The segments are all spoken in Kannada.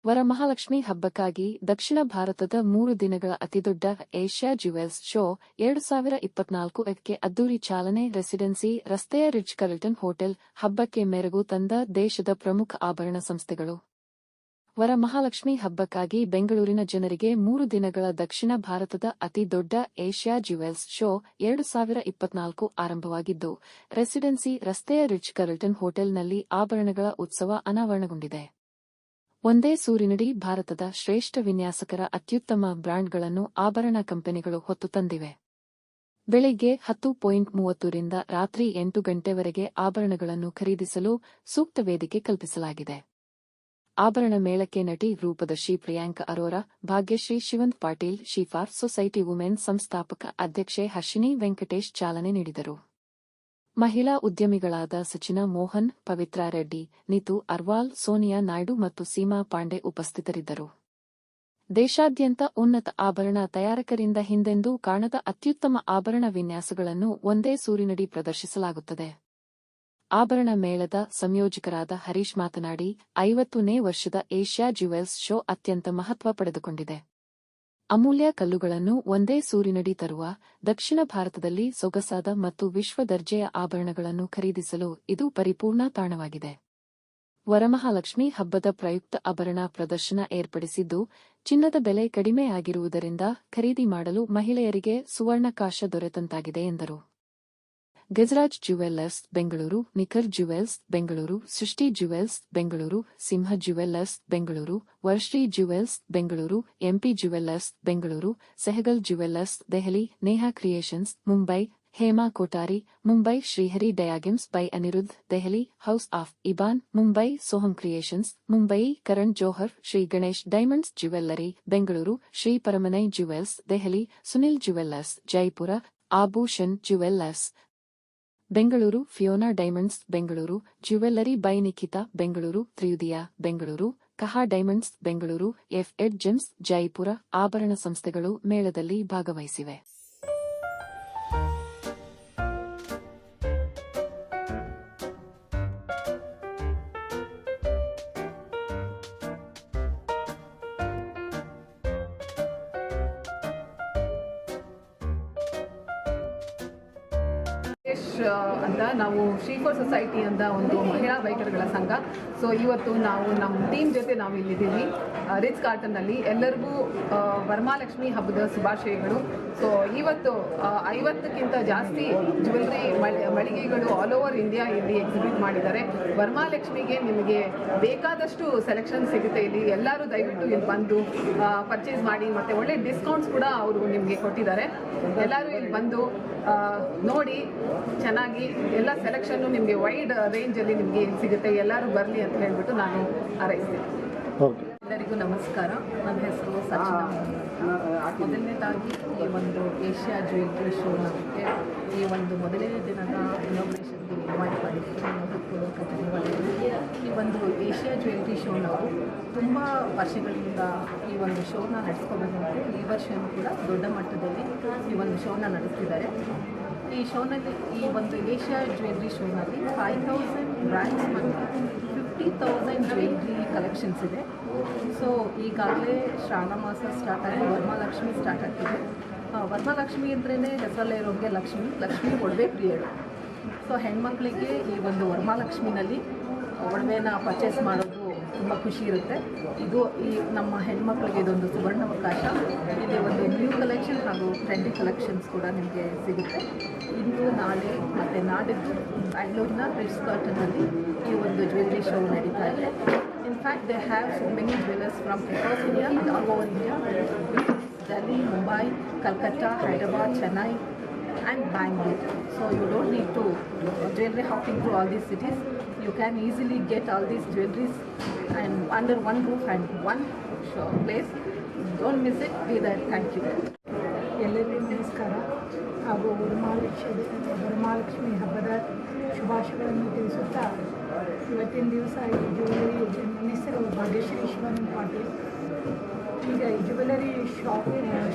ವರಮಹಾಲಕ್ಷ್ಮಿ ಹಬ್ಬಕ್ಕಾಗಿ ದಕ್ಷಿಣ ಭಾರತದ 3 ದಿನಗಳ ಅತಿದೊಡ್ಡ ಏಷ್ಯಾ ಜ್ಯುವೆಲ್ಸ್ ಶೋ 2024ಕ್ಕೆ ಅದ್ದೂರಿ ಚಾಲನೆ. ರೆಸಿಡೆನ್ಸಿ ರಸ್ತೆಯ ರಿಚ್ ಕಾರ್ಲ್ಟನ್ ಹೋಟೆಲ್ ಹಬ್ಬಕ್ಕೆ ಮೆರುಗು ತಂದ ದೇಶದ ಪ್ರಮುಖ ಆಭರಣ ಸಂಸ್ಥೆಗಳು. ವರಮಹಾಲಕ್ಷ್ಮಿ ಹಬ್ಬಕ್ಕಾಗಿ ಬೆಂಗಳೂರಿನ ಜನರಿಗೆ 3 ದಿನಗಳ ದಕ್ಷಿಣ ಭಾರತದ ಅತಿ ದೊಡ್ಡ ಏಷ್ಯಾ ಜ್ಯುವೆಲ್ಸ್ ಶೋ 2024 ಆರಂಭವಾಗಿದ್ದು, ರೆಸಿಡೆನ್ಸಿ ರಸ್ತೆಯ ರಿಚ್ ಕಾರ್ಲ್ಟನ್ ಹೋಟೆಲ್ನಲ್ಲಿ ಆಭರಣಗಳ ಉತ್ಸವ ಅನಾವರಣಗೊಂಡಿದೆ. ಒಂದೇ ಸೂರಿನಡಿ ಭಾರತದ ಶ್ರೇಷ್ಠ ವಿನ್ಯಾಸಕರ ಅತ್ಯುತ್ತಮ ಬ್ರ್ಯಾಂಡ್ಗಳನ್ನು ಆಭರಣ ಕಂಪನಿಗಳು ಹೊತ್ತು ತಂದಿವೆ. ಬೆಳಿಗ್ಗೆ 10:30 ರಿಂದ ರಾತ್ರಿ 8 ಗಂಟೆವರೆಗೆ ಆಭರಣಗಳನ್ನು ಖರೀದಿಸಲು ಸೂಕ್ತ ವೇದಿಕೆ ಕಲ್ಪಿಸಲಾಗಿದೆ. ಆಭರಣ ಮೇಳಕ್ಕೆ ನಟಿ ರೂಪದರ್ಶಿ ಪ್ರಿಯಾಂಕ ಅರೋರಾ, ಭಾಗ್ಯಶ್ರೀ ಶಿವಂತ್ ಪಾಟೀಲ್, ಶಿಫಾರ್ ಸೊಸೈಟಿ ವುಮೆನ್ ಸಂಸ್ಥಾಪಕ ಅಧ್ಯಕ್ಷೆ ಹರ್ಷಿನಿ ವೆಂಕಟೇಶ್ ಚಾಲನೆ ನೀಡಿದರು. ಮಹಿಳಾ ಉದ್ಯಮಿಗಳಾದ ಸಚಿನಾ ಮೋಹನ್, ಪವಿತ್ರಾ ರೆಡ್ಡಿ, ನೀತು ಅರ್ವಾಲ್, ಸೋನಿಯಾ ನಾಯ್ಡು ಮತ್ತು ಸೀಮಾ ಪಾಂಡೆ ಉಪಸ್ಥಿತರಿದ್ದರು. ದೇಶಾದ್ಯಂತ ಉನ್ನತ ಆಭರಣ ತಯಾರಕರಿಂದ ಹಿಂದೆಂದೂ ಕಾಣದ ಅತ್ಯುತ್ತಮ ಆಭರಣ ವಿನ್ಯಾಸಗಳನ್ನು ಒಂದೇ ಸೂರಿನಡಿ ಪ್ರದರ್ಶಿಸಲಾಗುತ್ತದೆ. ಆಭರಣ ಮೇಳದ ಸಂಯೋಜಕರಾದ ಹರೀಶ್ ಮಾತನಾಡಿ, 50ನೇ ವರ್ಷದ ಏಷ್ಯಾ ಜ್ಯುವೆಲ್ಸ್ ಶೋ ಅತ್ಯಂತ ಮಹತ್ವ ಪಡೆದುಕೊಂಡಿದೆ. ಅಮೂಲ್ಯ ಕಲ್ಲುಗಳನ್ನು ಒಂದೇ ಸೂರಿನಡಿ ತರುವ, ದಕ್ಷಿಣ ಭಾರತದಲ್ಲಿ ಸೊಗಸಾದ ಮತ್ತು ವಿಶ್ವ ದರ್ಜೆಯ ಆಭರಣಗಳನ್ನು ಖರೀದಿಸಲು ಇದು ಪರಿಪೂರ್ಣ ತಾಣವಾಗಿದೆ. ವರಮಹಾಲಕ್ಷ್ಮಿ ಹಬ್ಬದ ಪ್ರಯುಕ್ತ ಆಭರಣ ಪ್ರದರ್ಶನ ಏರ್ಪಡಿಸಿದ್ದು, ಚಿನ್ನದ ಬೆಲೆ ಕಡಿಮೆಯಾಗಿರುವುದರಿಂದ ಖರೀದಿ ಮಾಡಲು ಮಹಿಳೆಯರಿಗೆ ಸುವರ್ಣಾವಕಾಶ ದೊರೆತಂತಾಗಿದೆ ಎಂದರು. Gajaraj jewellers Bengaluru, Nikhar jewels Bengaluru, Srishti jewels Bengaluru, Simha jewellers Bengaluru, Varashree jewels Bengaluru, MP jewellers Bengaluru, Sehgal jewellers Delhi, Neha creations Mumbai, Hema Kothari Mumbai, Shrihari diamonds by Anirudh Delhi, house of Eban Mumbai, Soham creations Mumbai, Karan Johar, Shri Ganesh diamonds jewellery Bengaluru, Shri Paramanai jewels Delhi, Sunil jewellers Jaipur, Abhushan jewellers Bengaluru, Fiona diamonds Bengaluru, jewellery by Nikhita Bengaluru, Triyudiya Bengaluru, Kaha diamonds Bengaluru, ಎಫ್.ಎಡ್ gems Jaipur ಆಭರಣ ಸಂಸ್ಥೆಗಳು ಮೇಳದಲ್ಲಿ ಭಾಗವಹಿಸಿವೆ. ಅಂತ ನಾವು ಶ್ರೀಫರ್ ಸೊಸೈಟಿ ಅಂತ ಒಂದು ಮಹಿಳಾ ಬೈಕರ್ಗಳ ಸಂಘ. ಸೊ ಇವತ್ತು ನಾವು ನಮ್ಮ ಟೀಮ್ ಜೊತೆ ನಾವು ಇಲ್ಲಿದ್ದೀವಿ ರಿಚ್ ಕಾರ್ಲ್ಟನ್ನಲ್ಲಿ. ಎಲ್ಲರಿಗೂ ವರಮಹಾಲಕ್ಷ್ಮಿ ಹಬ್ಬದ ಶುಭಾಶಯಗಳು. ಸೊ ಇವತ್ತು 50ಕ್ಕಿಂತ ಜಾಸ್ತಿ ಜ್ಯುವೆಲ್ರಿ ಮಳಿಗೆಗಳು ಆಲ್ ಓವರ್ ಇಂಡಿಯಾ ಇಲ್ಲಿ ಎಕ್ಸಿಬಿಟ್ ಮಾಡಿದ್ದಾರೆ. ವರಮಹಾಲಕ್ಷ್ಮಿಗೆ ನಿಮಗೆ ಬೇಕಾದಷ್ಟು ಸೆಲೆಕ್ಷನ್ ಸಿಗುತ್ತೆ ಇಲ್ಲಿ. ಎಲ್ಲರೂ ದಯವಿಟ್ಟು ಇಲ್ಲಿ ಬಂದು ಪರ್ಚೇಸ್ ಮಾಡಿ, ಮತ್ತು ಒಳ್ಳೆ ಡಿಸ್ಕೌಂಟ್ಸ್ ಕೂಡ ಅವರು ನಿಮಗೆ ಕೊಟ್ಟಿದ್ದಾರೆ. ಎಲ್ಲರೂ ಇಲ್ಲಿ ಬಂದು ನೋಡಿ, ಚೆನ್ನಾಗಿ ಎಲ್ಲ ಸೆಲೆಕ್ಷನ್ನು ನಿಮಗೆ ವೈಡ್ ರೇಂಜಲ್ಲಿ ನಿಮಗೆ ಇಲ್ಲಿ ಸಿಗುತ್ತೆ. ಎಲ್ಲರೂ ಬರಲಿ ಅಂತ ಹೇಳಿಬಿಟ್ಟು ನಾನು ಹಾರೈಸ್ತೀನಿ. ಎಲ್ಲರಿಗೂ ನಮಸ್ಕಾರ. ನನ್ನ ಹೆಸರು ಸಚಿನಾ. ಮೊದಲನೇದಾಗಿ ಈ ಒಂದು ಏಷ್ಯಾ ಜ್ಯುವೆಲ್ರಿ ಶೋ ನಮಗೆ ಈ ಒಂದು ಮೊದಲನೇ ದಿನದ ಇನಾಗ್ರೇಷನ್ಗೆ ಇನ್ವೈಟ್ ಮಾಡಿದ್ರು. ಈ ಒಂದು ಏಷ್ಯಾ ಜ್ಯುವೆಲ್ರಿ ಶೋ ನಾವು ತುಂಬ ವರ್ಷಗಳಿಂದ ಈ ಒಂದು ಶೋನ ನಡೆಸ್ಕೋಬೇಕಂದ್ರೆ ಈ ವರ್ಷವೂ ಕೂಡ ದೊಡ್ಡ ಮಟ್ಟದಲ್ಲಿ ಈ ಒಂದು ಶೋನ ನಡೆಸ್ತಿದ್ದಾರೆ. ಈ ಶೋನಲ್ಲಿ, ಈ ಒಂದು ಏಷ್ಯಾ ಜ್ಯುವೆಲ್ರಿ ಶೋನಲ್ಲಿ 5000 ಬ್ರ್ಯಾಂಡ್ಸ್ ಮತ್ತು 50,000 ಜ್ಯುವೆಲ್ರಿ ಕಲೆಕ್ಷನ್ಸ್ ಇದೆ. ಸೊ ಈಗಾಗಲೇ ಶ್ರಾವಣ ಮಾಸ ಸ್ಟಾರ್ಟ್ ಆಗಿ ವರಮಹಾಲಕ್ಷ್ಮಿ ಸ್ಟಾರ್ಟ್ ಆಗ್ತಿದೆ. ವರಮಹಾಲಕ್ಷ್ಮಿ ಅಂದ್ರೇ ಹೆಸರಲ್ಲೇ ಇರೋರಿಗೆ ಲಕ್ಷ್ಮಿ ಒಡವೆ ಪ್ರಿಯರು. ಸೊ ಹೆಣ್ಮಕ್ಳಿಗೆ ಈ ಒಂದು ವರಮಹಾಲಕ್ಷ್ಮಿನಲ್ಲಿ ಒಡವೆನ ಪರ್ಚೇಸ್ ಮಾಡೋದು ತುಂಬ ಖುಷಿ ಇರುತ್ತೆ. ಇದು ಈ ನಮ್ಮ ಹೆಣ್ಮಕ್ಳಿಗೆ ಇದೊಂದು ಸುವರ್ಣಾವಕಾಶ. ಇಲ್ಲಿ ಒಂದು ನ್ಯೂ ಕಲೆಕ್ಷನ್ ಹಾಗೂ ಟ್ರೆಂಡಿ ಕಲೆಕ್ಷನ್ಸ್ ಕೂಡ ನಿಮಗೆ ಸಿಗುತ್ತೆ. ಇಂದು, ನಾಳೆ ಮತ್ತು ನಾಡಿದ್ದು ಬ್ಯಾಂಗ್ಳೂರಿನ ರಿಚ್ ಕಾರ್ಲ್ಟನ್ನಲ್ಲಿ ಈ ಒಂದು ಜ್ಯುವೆಲ್ರಿ ಶೋ ನಡೀತಾ ಇದೆ. In fact they have so many jewellers from across India and all over India. Delhi, Mumbai, Calcutta, Hyderabad, Chennai and Bangalore. So you don't need to jewelry hopping to all these cities. You can easily get all these jewelries and under one roof and one place. Don't miss it. Be there. Thank you. ಎಲ್ಲರಿಗೂ ನಮಸ್ಕಾರ ಹಾಗೂ ವರಮಹಾಲಕ್ಷ್ಮಿ ಹಬ್ಬದ ಶುಭಾಶಯಗಳನ್ನು ತಿಳಿಸುತ್ತಾ, ಇವತ್ತಿನ ದಿವಸ ಈ ಜ್ಯುವೆಲರಿ, ನನ್ನ ಹೆಸರು ಭಾಗ್ಯಶ್ರೀ ಶಿವಂತ್ ಪಾಟೀಲ್. ಈಗ ಈ ಜ್ಯುವೆಲರಿ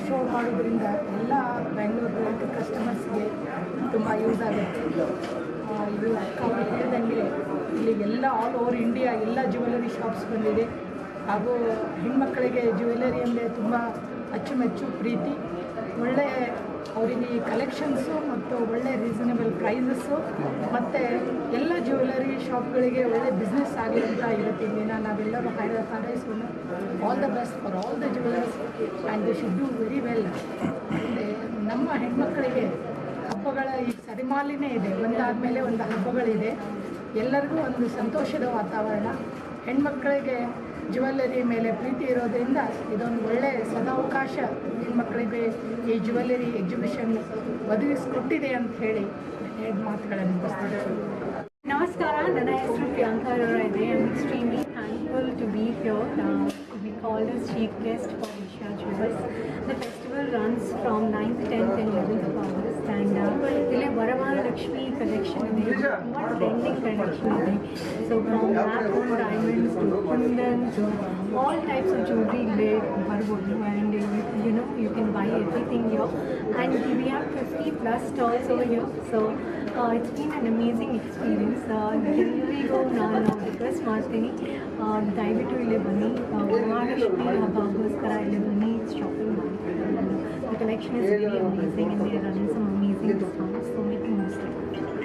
ಶೋ ಮಾಡೋದ್ರಿಂದ ಎಲ್ಲ ಬೆಂಗಳೂರು ಕಸ್ಟಮರ್ಸ್ಗೆ ತುಂಬ ಯೂಸ್ ಆಗುತ್ತೆ. ಇದು ಹೇಳಿದಂಗೆ ಇಲ್ಲಿ ಎಲ್ಲ ಆಲ್ ಓವರ್ ಇಂಡಿಯಾ ಎಲ್ಲ ಜ್ಯುವೆಲರಿ ಶಾಪ್ಸ್ ಬಂದಿದೆ. ಹಾಗೂ ಹೆಣ್ಮಕ್ಕಳಿಗೆ ಜ್ಯುವೆಲರಿ ಅಂದರೆ ತುಂಬ ಅಚ್ಚುಮೆಚ್ಚು ಪ್ರೀತಿ. ಒಳ್ಳೆ ಅವರಿಗೆ ಕಲೆಕ್ಷನ್ಸು ಮತ್ತು ಒಳ್ಳೆ ರೀಸನಬಲ್ ಪ್ರೈಸಸ್ಸು ಮತ್ತು ಎಲ್ಲ ಜ್ಯುವೆಲರಿ ಶಾಪ್ಗಳಿಗೆ ಒಳ್ಳೆ ಬಿಸ್ನೆಸ್ ಆಗಲಿ ಅಂತ ಇವತ್ತಿನ ದಿನ ನಾವೆಲ್ಲರೂ ಹಾರೈಸೋಣ. All the best for all the jewellers and they should do very well. ನಮ್ಮ ಹೆಣ್ಮಕ್ಕಳಿಗೆ ಹಬ್ಬಗಳ ಈ ಸರಿಮಾಲಿನೇ ಇದೆ, ಒಂದಾದಮೇಲೆ ಒಂದು ಹಬ್ಬಗಳಿದೆ. ಎಲ್ಲರಿಗೂ ಒಂದು ಸಂತೋಷದ ವಾತಾವರಣ. ಹೆಣ್ಮಕ್ಕಳಿಗೆ ಜ್ಯುವೆಲ್ಲರಿ ಮೇಲೆ ಪ್ರೀತಿ ಇರೋದ್ರಿಂದ ಇದೊಂದು ಒಳ್ಳೆಯ ಸದಾವಕಾಶ ಹೆಣ್ಮಕ್ಕಳಿಗೆ ಈ ಜ್ಯುವೆಲ್ಲರಿ ಎಕ್ಸಿಬಿಷನ್ ಒದಗಿಸಿಕೊಟ್ಟಿದೆ ಅಂತ ಹೇಳಿ ಎರಡು ಮಾತುಗಳನ್ನು ಮುಗಿಸ್ತಾರೆ. ನಮಸ್ಕಾರ, ನನ್ನ ಹೆಸರು ಪ್ರಿಯಾಂಕಾ ಅರೋರಾ ಇದೆ. I am extremely thankful to be here. We called as chief guest for Asia Jewels. The festival runs from 9th, 10th and 11th of August, and ಇಲ್ಲಿ ವರಮಹಾಲಕ್ಷ್ಮಿ ಕಲೆಕ್ಷನ್ ಇದೆ, ತುಂಬ ಟ್ರೆಂಡಿಂಗ್ ಕಲೆಕ್ಷನ್ ಇದೆ. So from lab diamonds to kundans, all types of jewelry ಇಲ್ಲಿ ಬರ್ಬೋದು. And you can buy everything here, and we have 50+ stalls over here. So it's been an amazing experience. ಎಲ್ಲರಿಗೂ ನಾನು ರಿಕ್ವೆಸ್ಟ್ ಮಾಡ್ತೀನಿ, ದಯವಿಟ್ಟು ಇಲ್ಲಿ ಬನ್ನಿ, ವರಮಹಾಲಕ್ಷ್ಮಿ ಹಬ್ಬಗೋಸ್ಕರ ಇಲ್ಲಿ ಬನ್ನಿ, ಶಾಪಿಂಗ್ ಮಾಡಿ. The collection is really amazing and they are running some amazing discounts, so make the most of it.